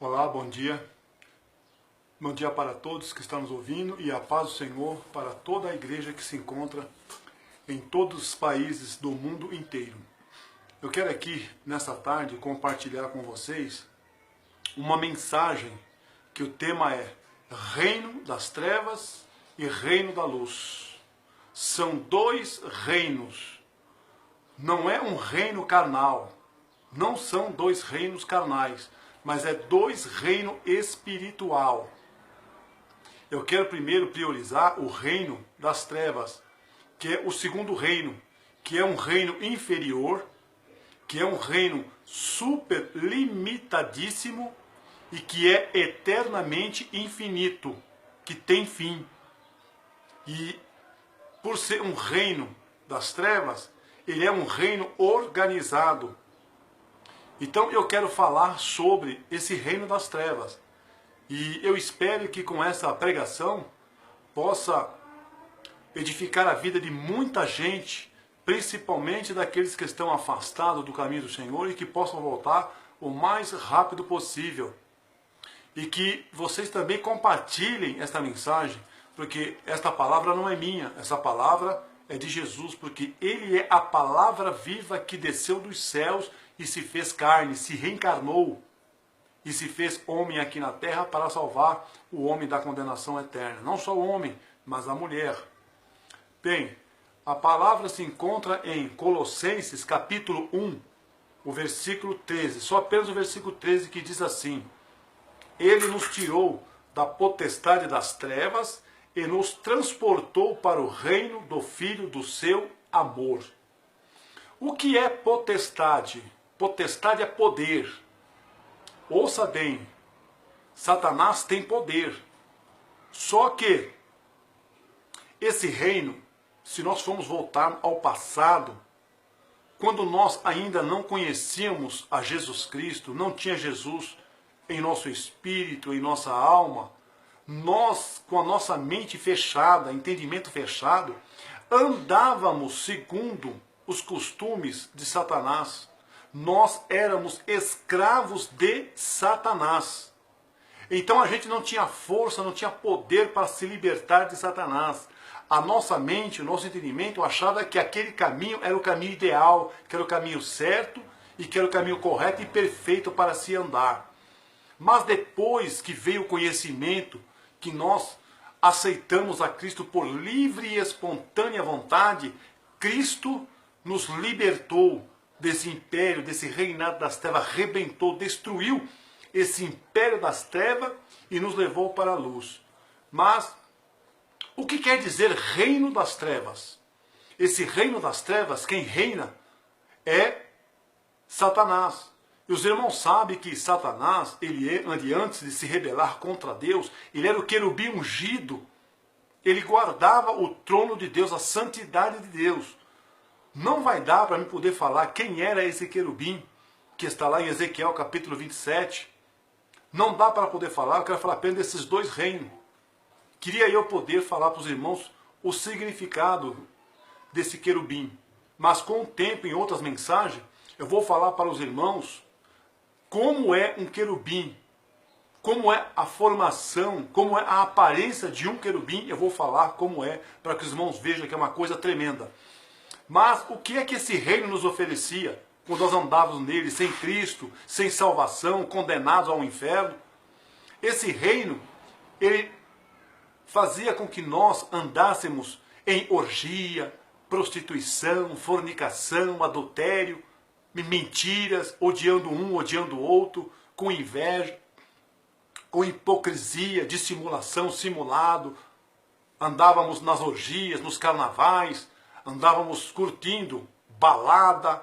Olá, bom dia. Bom dia para todos que estão nos ouvindo e a paz do Senhor para toda a igreja que se encontra em todos os países do mundo inteiro. Eu quero aqui, nessa tarde, compartilhar com vocês uma mensagem que o tema é Reino das Trevas e Reino da Luz. São dois reinos. Não é um reino carnal. Não são dois reinos carnais, mas é dois reinos espiritual. Eu quero primeiro priorizar o reino das trevas, que é o segundo reino, que é um reino inferior, que é um reino super limitadíssimo e que é eternamente infinito, que tem fim. E por ser um reino das trevas, ele é um reino organizado. Então eu quero falar sobre esse reino das trevas. E eu espero que com essa pregação possa edificar a vida de muita gente, principalmente daqueles que estão afastados do caminho do Senhor e que possam voltar o mais rápido possível. E que vocês também compartilhem esta mensagem, porque esta palavra não é minha, essa palavra é de Jesus, porque Ele é a palavra viva que desceu dos céus e se fez carne, se reencarnou e se fez homem aqui na terra para salvar o homem da condenação eterna. Não só o homem, mas a mulher. Bem, a palavra se encontra em Colossenses capítulo 1, o versículo 13. Só apenas o versículo 13 que diz assim: Ele nos tirou da potestade das trevas e nos transportou para o reino do Filho do seu amor. O que é potestade? Potestade é poder. Ouça bem, Satanás tem poder. Só que esse reino, se nós formos voltar ao passado, quando nós ainda não conhecíamos a Jesus Cristo, não tinha Jesus em nosso espírito, em nossa alma, nós, com a nossa mente fechada, entendimento fechado, andávamos segundo os costumes de Satanás. Nós éramos escravos de Satanás. Então a gente não tinha força, não tinha poder para se libertar de Satanás. A nossa mente, o nosso entendimento achava que aquele caminho era o caminho ideal, que era o caminho certo e que era o caminho correto e perfeito para se andar. Mas depois que veio o conhecimento, que nós aceitamos a Cristo por livre e espontânea vontade, Cristo nos libertou desse império, desse reinado das trevas, arrebentou, destruiu esse império das trevas e nos levou para a luz. Mas o que quer dizer reino das trevas? Esse reino das trevas, quem reina é Satanás. E os irmãos sabem que Satanás, antes de se rebelar contra Deus, ele era o querubim ungido. Ele guardava o trono de Deus, a santidade de Deus. Não vai dar para mim poder falar quem era esse querubim, que está lá em Ezequiel capítulo 27. Não dá para poder falar, eu quero falar apenas desses dois reinos. Queria eu poder falar para os irmãos o significado desse querubim. Mas com o tempo, em outras mensagens, eu vou falar para os irmãos como é um querubim, como é a formação, como é a aparência de um querubim. Eu vou falar como é, para que os irmãos vejam que é uma coisa tremenda. Mas o que é que esse reino nos oferecia quando nós andávamos nele sem Cristo, sem salvação, condenados ao inferno? Esse reino, ele fazia com que nós andássemos em orgia, prostituição, fornicação, adultério, mentiras, odiando um, odiando o outro, com inveja, com hipocrisia, dissimulação, simulado. Andávamos nas orgias, nos carnavais, andávamos curtindo balada,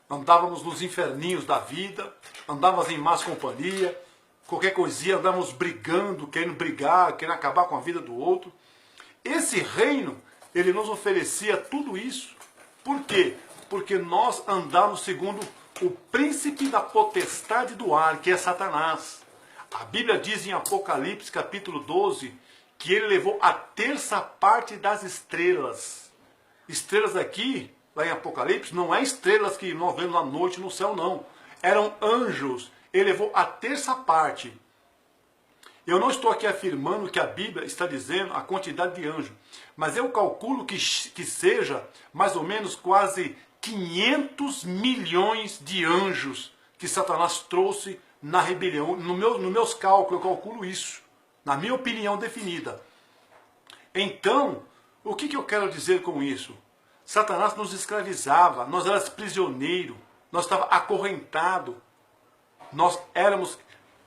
andávamos nos inferninhos da vida, andávamos em más companhia, qualquer coisinha, andávamos brigando, querendo brigar, querendo acabar com a vida do outro. Esse reino, ele nos oferecia tudo isso. Por quê? Porque nós andávamos segundo o príncipe da potestade do ar, que é Satanás. A Bíblia diz em Apocalipse capítulo 12, que ele levou a terça parte das estrelas. Estrelas aqui, lá em Apocalipse, não é estrelas que nós vemos à noite no céu, não. Eram anjos elevou a terça parte. Eu não estou aqui afirmando que a Bíblia está dizendo a quantidade de anjos, mas eu calculo que seja mais ou menos quase 500 milhões de anjos que Satanás trouxe na rebelião. Nos meus cálculos, eu calculo isso, na minha opinião definida. Então, o que eu quero dizer com isso? Satanás nos escravizava, nós éramos prisioneiros, nós estávamos acorrentados, nós éramos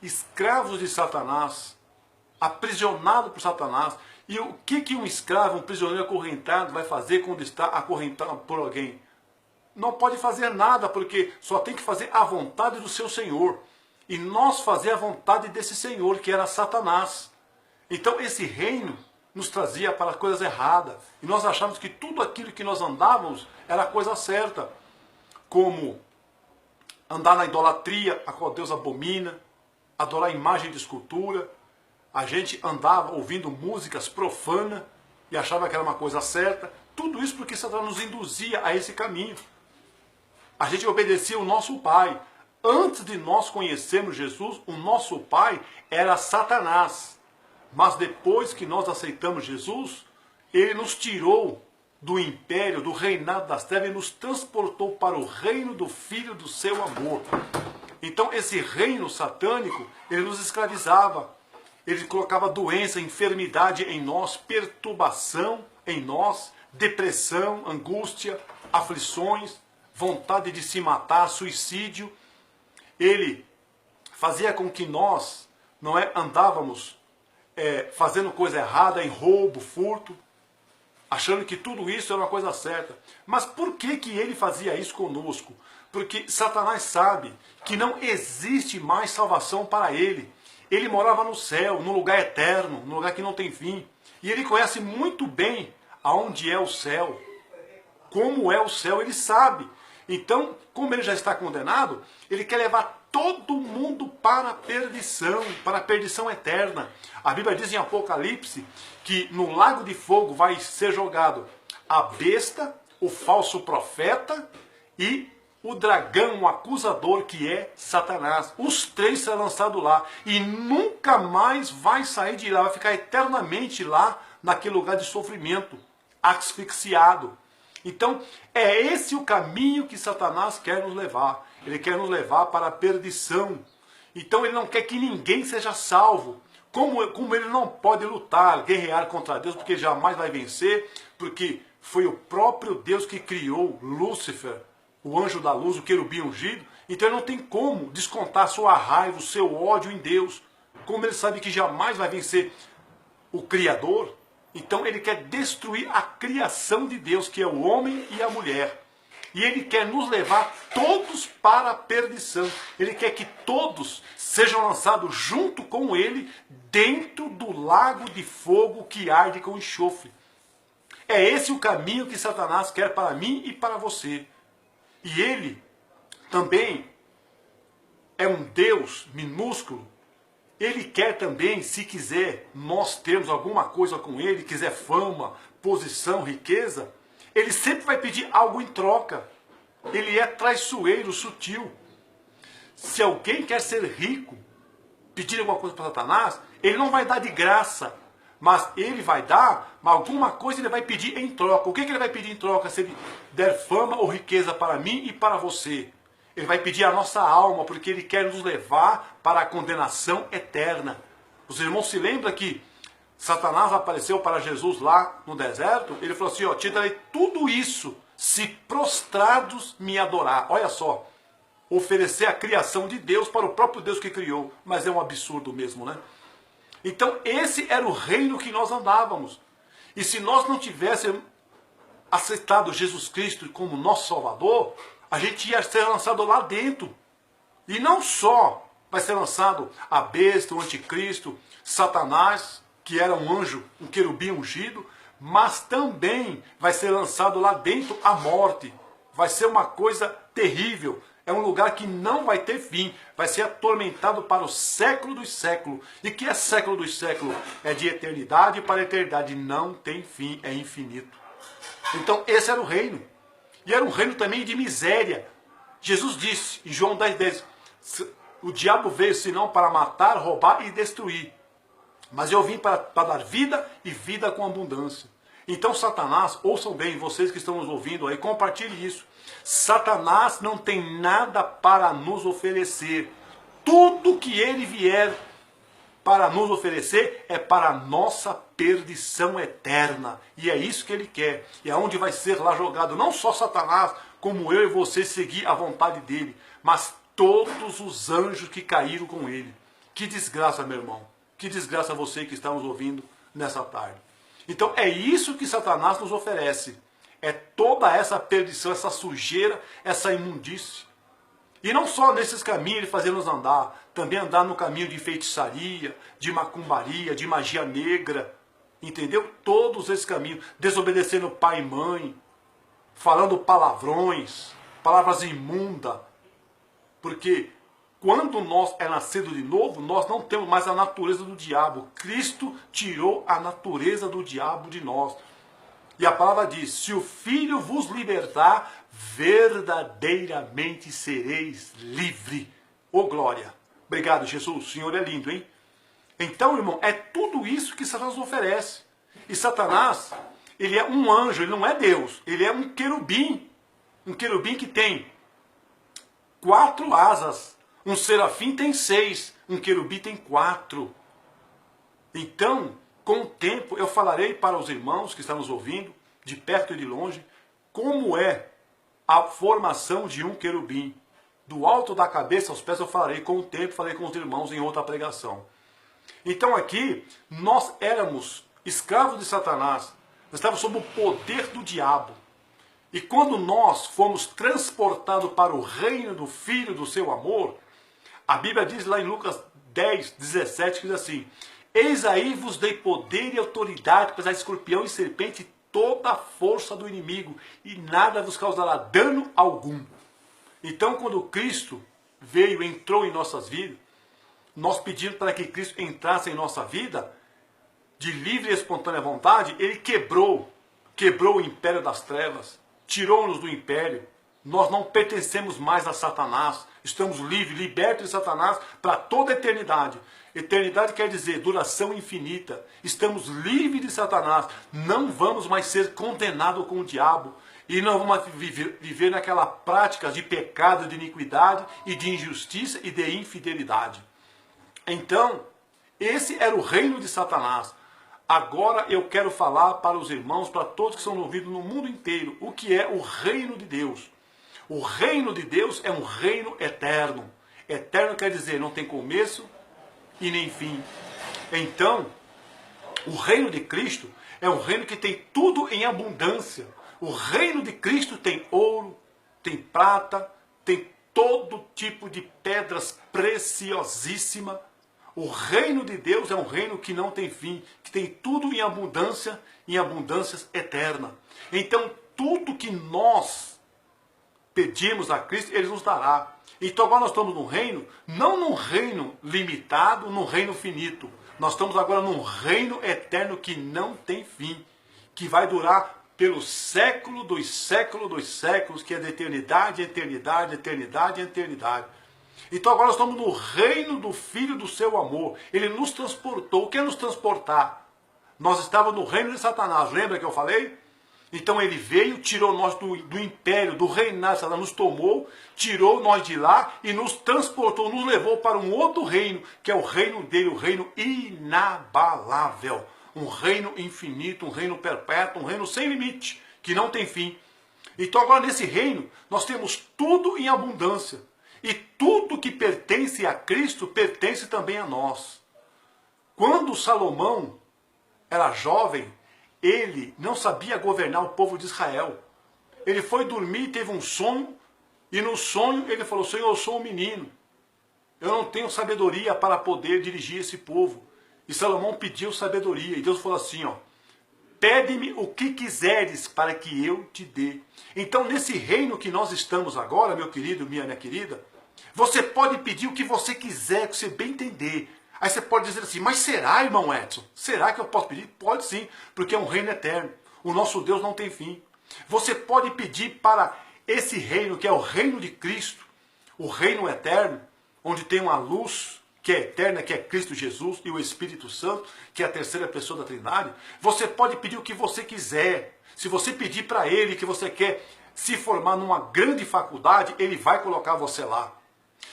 escravos de Satanás, aprisionados por Satanás. E o que um escravo, um prisioneiro acorrentado vai fazer quando está acorrentado por alguém? Não pode fazer nada, porque só tem que fazer a vontade do seu Senhor. E nós fazer a vontade desse Senhor, que era Satanás. Então esse reino nos trazia para coisas erradas. E nós achávamos que tudo aquilo que nós andávamos era a coisa certa. Como andar na idolatria, a qual Deus abomina, adorar imagem de escultura. A gente andava ouvindo músicas profanas e achava que era uma coisa certa. Tudo isso porque Satanás nos induzia a esse caminho. A gente obedecia o nosso pai. Antes de nós conhecermos Jesus, o nosso pai era Satanás. Mas depois que nós aceitamos Jesus, ele nos tirou do império, do reinado das trevas e nos transportou para o reino do Filho do seu amor. Então esse reino satânico, ele nos escravizava. Ele colocava doença, enfermidade em nós, perturbação em nós, depressão, angústia, aflições, vontade de se matar, suicídio. Ele fazia com que nós andávamos fazendo coisa errada, em roubo, furto, achando que tudo isso era uma coisa certa. Mas por que ele fazia isso conosco? Porque Satanás sabe que não existe mais salvação para ele. Ele morava no céu, num lugar eterno, num lugar que não tem fim. E ele conhece muito bem aonde é o céu. Como é o céu, ele sabe. Então, como ele já está condenado, ele quer levar todo mundo para a perdição eterna. A Bíblia diz em Apocalipse que no lago de fogo vai ser jogado a besta, o falso profeta e o dragão, o acusador, que é Satanás. Os três serão lançados lá e nunca mais vai sair de lá, vai ficar eternamente lá naquele lugar de sofrimento, asfixiado. Então, é esse o caminho que Satanás quer nos levar. Ele quer nos levar para a perdição. Então, ele não quer que ninguém seja salvo. Como ele não pode lutar, guerrear contra Deus, porque ele jamais vai vencer, porque foi o próprio Deus que criou Lúcifer, o anjo da luz, o querubim ungido. Então ele não tem como descontar sua raiva, o seu ódio em Deus. Como ele sabe que jamais vai vencer o Criador, então ele quer destruir a criação de Deus, que é o homem e a mulher. E ele quer nos levar todos para a perdição. Ele quer que todos sejam lançados junto com ele dentro do lago de fogo que arde com enxofre. É esse o caminho que Satanás quer para mim e para você. E ele também é um Deus minúsculo. Ele quer também, se quiser, nós termos alguma coisa com ele, quiser fama, posição, riqueza, ele sempre vai pedir algo em troca. Ele é traiçoeiro, sutil. Se alguém quer ser rico, pedir alguma coisa para Satanás, ele não vai dar de graça, mas ele vai dar, mas alguma coisa ele vai pedir em troca. O que ele vai pedir em troca se ele der fama ou riqueza para mim e para você? Ele vai pedir a nossa alma, porque ele quer nos levar para a condenação eterna. Os irmãos se lembram que Satanás apareceu para Jesus lá no deserto? Ele falou assim, ó, te darei tudo isso se prostrados me adorar. Olha só, oferecer a criação de Deus para o próprio Deus que criou. Mas é um absurdo mesmo, né? Então esse era o reino que nós andávamos. E se nós não tivéssemos aceitado Jesus Cristo como nosso Salvador, a gente ia ser lançado lá dentro. E não só vai ser lançado a besta, o anticristo, Satanás, que era um anjo, um querubim ungido, mas também vai ser lançado lá dentro a morte. Vai ser uma coisa terrível. É um lugar que não vai ter fim. Vai ser atormentado para o século dos séculos. E que é século dos séculos? É de eternidade para eternidade. Não tem fim, é infinito. Então esse era o reino. E era um reino também de miséria. Jesus disse em João 10,10, O diabo veio senão para matar, roubar e destruir. Mas eu vim para dar vida e vida com abundância. Então Satanás, ouçam bem, vocês que estão nos ouvindo aí, compartilhe isso. Satanás não tem nada para nos oferecer. Tudo que ele vier para nos oferecer é para a nossa perdição eterna. E é isso que ele quer. E aonde vai ser lá jogado não só Satanás, como eu e você seguir a vontade dele, mas todos os anjos que caíram com ele. Que desgraça, meu irmão. Que desgraça você que está nos ouvindo nessa tarde. Então é isso que Satanás nos oferece. É toda essa perdição, essa sujeira, essa imundície. E não só nesses caminhos ele fazer-nos andar, também andar no caminho de feitiçaria, de macumbaria, de magia negra, entendeu? Todos esses caminhos, desobedecendo pai e mãe, falando palavrões, palavras imundas, porque quando nós é nascido de novo, nós não temos mais a natureza do diabo. Cristo tirou a natureza do diabo de nós. E a palavra diz, se o Filho vos libertar, verdadeiramente sereis livre. Ô glória! Obrigado, Jesus. O Senhor é lindo, hein? Então, irmão, é tudo isso que Satanás oferece. E Satanás, ele é um anjo, ele não é Deus. Ele é um querubim. Um querubim que tem 4 asas. Um serafim tem 6. Um querubim tem 4. Então, com o tempo, eu falarei para os irmãos que estão nos ouvindo, de perto e de longe, como é a formação de um querubim. Do alto da cabeça aos pés eu falarei com o tempo, falei com os irmãos em outra pregação. Então aqui, nós éramos escravos de Satanás, nós estávamos sob o poder do diabo. E quando nós fomos transportados para o reino do Filho do seu amor, a Bíblia diz lá em Lucas 10, 17, que diz assim, eis aí vos dei poder e autoridade para pisar escorpião e serpente e toda a força do inimigo, e nada vos causará dano algum. Então, quando Cristo veio, entrou em nossas vidas, nós pedimos para que Cristo entrasse em nossa vida, de livre e espontânea vontade, ele quebrou o império das trevas, tirou-nos do império. Nós não pertencemos mais a Satanás, estamos livres, libertos de Satanás para toda a eternidade. Eternidade quer dizer duração infinita. Estamos livres de Satanás, não vamos mais ser condenados com o diabo. E não vamos viver naquela prática de pecado, de iniquidade e de injustiça e de infidelidade. Então, esse era o reino de Satanás. Agora eu quero falar para os irmãos, para todos que estão ouvindo no mundo inteiro, o que é o reino de Deus. O reino de Deus é um reino eterno. Eterno quer dizer não tem começo e nem fim. Então, o reino de Cristo é um reino que tem tudo em abundância. O reino de Cristo tem ouro, tem prata, tem todo tipo de pedras preciosíssimas. O reino de Deus é um reino que não tem fim, que tem tudo em abundância eterna. Então, tudo que nós pedimos a Cristo, Ele nos dará. Então agora nós estamos num reino, não num reino limitado, num reino finito. Nós estamos agora num reino eterno que não tem fim, que vai durar pelo século dos séculos, que é da eternidade, eternidade, eternidade, eternidade. Então agora nós estamos no reino do Filho do seu amor. Ele nos transportou. O que é nos transportar? Nós estávamos no reino de Satanás, lembra que eu falei? Então ele veio, tirou nós do império, do reinado de Satanás, nos tomou, tirou nós de lá e nos transportou, nos levou para um outro reino, que é o reino dele, o reino inabalável. Um reino infinito, um reino perpétuo, um reino sem limite, que não tem fim. Então agora nesse reino, nós temos tudo em abundância. E tudo que pertence a Cristo, pertence também a nós. Quando Salomão era jovem, ele não sabia governar o povo de Israel. Ele foi dormir, teve um sonho, e no sonho ele falou, Senhor, eu sou um menino. Eu não tenho sabedoria para poder dirigir esse povo. E Salomão pediu sabedoria, e Deus falou assim, ó, pede-me o que quiseres para que eu te dê. Então, nesse reino que nós estamos agora, meu querido, minha querida, você pode pedir o que você quiser, que você bem entender. Aí você pode dizer assim, mas será, irmão Edson? Será que eu posso pedir? Pode sim, porque é um reino eterno. O nosso Deus não tem fim. Você pode pedir para esse reino, que é o reino de Cristo, o reino eterno, onde tem uma luz que é eterna, que é Cristo Jesus, e o Espírito Santo, que é a terceira pessoa da Trindade, você pode pedir o que você quiser. Se você pedir para Ele que você quer se formar numa grande faculdade, Ele vai colocar você lá.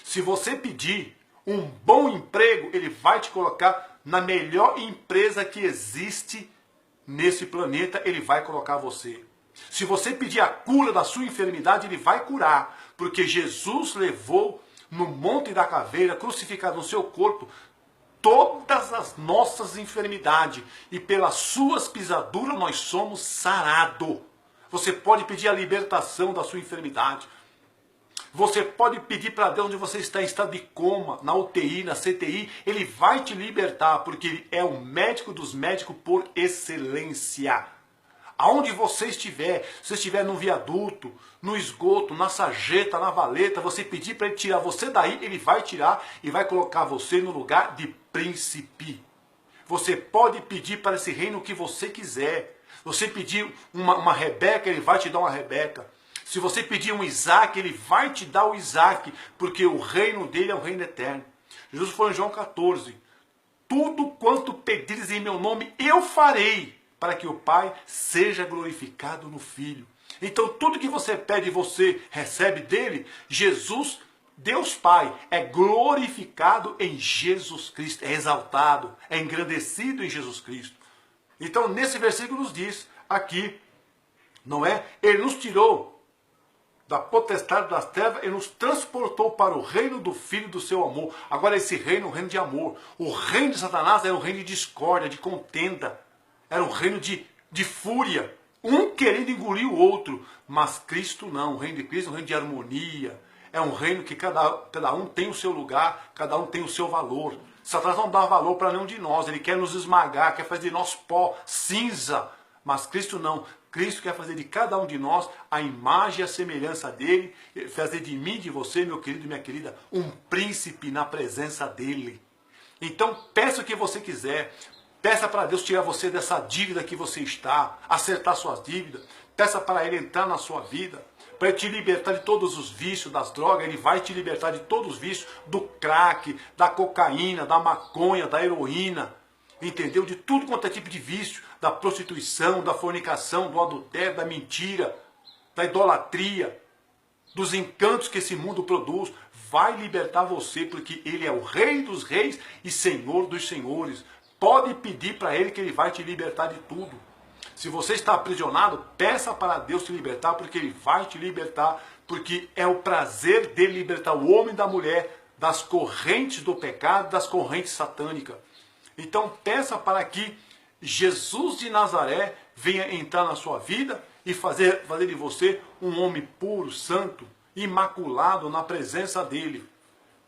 Se você pedir um bom emprego, Ele vai te colocar na melhor empresa que existe nesse planeta, Ele vai colocar você. Se você pedir a cura da sua enfermidade, Ele vai curar, porque Jesus levou no Monte da Caveira, crucificado no seu corpo, todas as nossas enfermidades, e pelas suas pisaduras nós somos sarados. Você pode pedir a libertação da sua enfermidade. Você pode pedir para Deus onde você está em estado de coma, na UTI, na CTI, Ele vai te libertar, porque Ele é o médico dos médicos por excelência. Aonde você estiver, se você estiver num viaduto, no esgoto, na sarjeta, na valeta, você pedir para Ele tirar você daí, Ele vai tirar e vai colocar você no lugar de príncipe. Você pode pedir para esse reino o que você quiser. Você pedir uma Rebeca, Ele vai te dar uma Rebeca. Se você pedir um Isaac, Ele vai te dar o Isaac, porque o reino dele é o reino eterno. Jesus falou em João 14, tudo quanto pedires em meu nome, eu farei, para que o Pai seja glorificado no Filho. Então tudo que você pede e você recebe dele, Jesus, Deus Pai, é glorificado em Jesus Cristo, é exaltado, é engrandecido em Jesus Cristo. Então nesse versículo nos diz aqui, não é? Ele nos tirou da potestade das trevas e nos transportou para o reino do Filho do seu amor. Agora esse reino é um reino de amor. O reino de Satanás era um reino de discórdia, de contenda. Era um reino de fúria. Um querendo engolir o outro. Mas Cristo não. O reino de Cristo é um reino de harmonia. É um reino que cada um tem o seu lugar, cada um tem o seu valor. Satanás não dá valor para nenhum de nós. Ele quer nos esmagar, quer fazer de nós pó, cinza. Mas Cristo não. Cristo quer fazer de cada um de nós a imagem e a semelhança dele, fazer de mim, de você, meu querido e minha querida, um príncipe na presença dele. Então peça o que você quiser, peça para Deus tirar você dessa dívida que você está, acertar suas dívidas, peça para Ele entrar na sua vida, para Ele te libertar de todos os vícios das drogas. Ele vai te libertar de todos os vícios do crack, da cocaína, da maconha, da heroína. Entendeu? De tudo quanto é tipo de vício, da prostituição, da fornicação, do adultério, da mentira, da idolatria, dos encantos que esse mundo produz. Vai libertar você, porque Ele é o Rei dos reis e Senhor dos senhores. Pode pedir para Ele que Ele vai te libertar de tudo. Se você está aprisionado, peça para Deus te libertar, porque Ele vai te libertar, porque é o prazer dele libertar o homem e da mulher das correntes do pecado, das correntes satânicas. Então peça para que Jesus de Nazaré venha entrar na sua vida e fazer de você um homem puro, santo, imaculado na presença dele.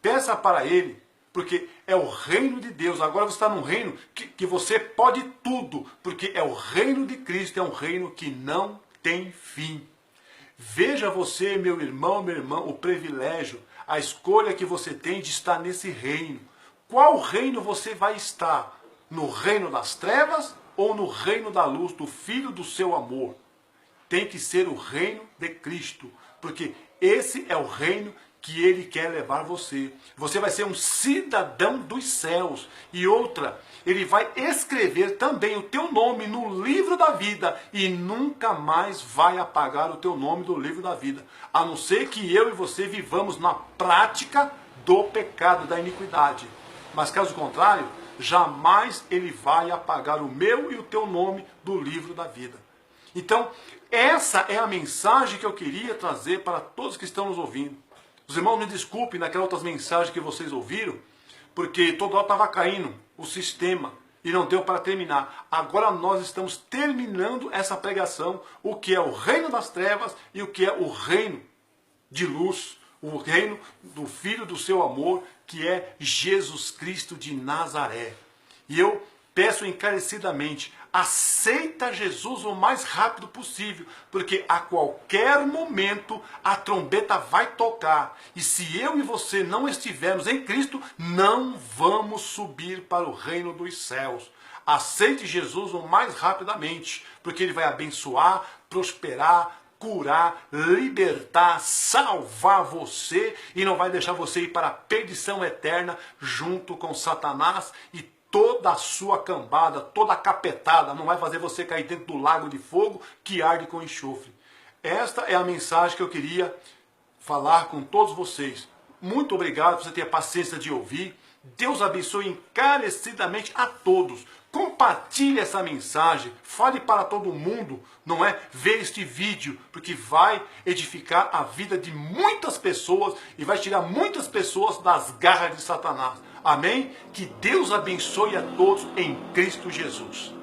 Peça para ele, porque é o reino de Deus. Agora você está num reino que você pode tudo, porque é o reino de Cristo, é um reino que não tem fim. Veja você, meu irmão, minha irmã, o privilégio, a escolha que você tem de estar nesse reino. Qual reino você vai estar? No reino das trevas ou no reino da luz, do Filho do seu amor? Tem que ser o reino de Cristo, porque esse é o reino que Ele quer levar você. Você vai ser um cidadão dos céus. E outra, Ele vai escrever também o teu nome no livro da vida e nunca mais vai apagar o teu nome do livro da vida. A não ser que eu e você vivamos na prática do pecado, da iniquidade. Mas caso contrário, jamais Ele vai apagar o meu e o teu nome do livro da vida. Então, essa é a mensagem que eu queria trazer para todos que estão nos ouvindo. Os irmãos me desculpem naquelas outras mensagens que vocês ouviram, porque toda hora estava caindo o sistema e não deu para terminar. Agora nós estamos terminando essa pregação, o que é o reino das trevas e o que é o reino de luz, o reino do Filho do seu amor, que é Jesus Cristo de Nazaré. E eu peço encarecidamente, aceita Jesus o mais rápido possível, porque a qualquer momento a trombeta vai tocar. E se eu e você não estivermos em Cristo, não vamos subir para o reino dos céus. Aceite Jesus o mais rapidamente, porque Ele vai abençoar, prosperar, curar, libertar, salvar você e não vai deixar você ir para a perdição eterna junto com Satanás e toda a sua cambada, toda a capetada. Não vai fazer você cair dentro do lago de fogo que arde com enxofre. Esta é a mensagem que eu queria falar com todos vocês. Muito obrigado por você ter a paciência de ouvir. Deus abençoe encarecidamente a todos. Compartilhe essa mensagem, fale para todo mundo, não é? Ver este vídeo, porque vai edificar a vida de muitas pessoas e vai tirar muitas pessoas das garras de Satanás. Amém? Que Deus abençoe a todos em Cristo Jesus.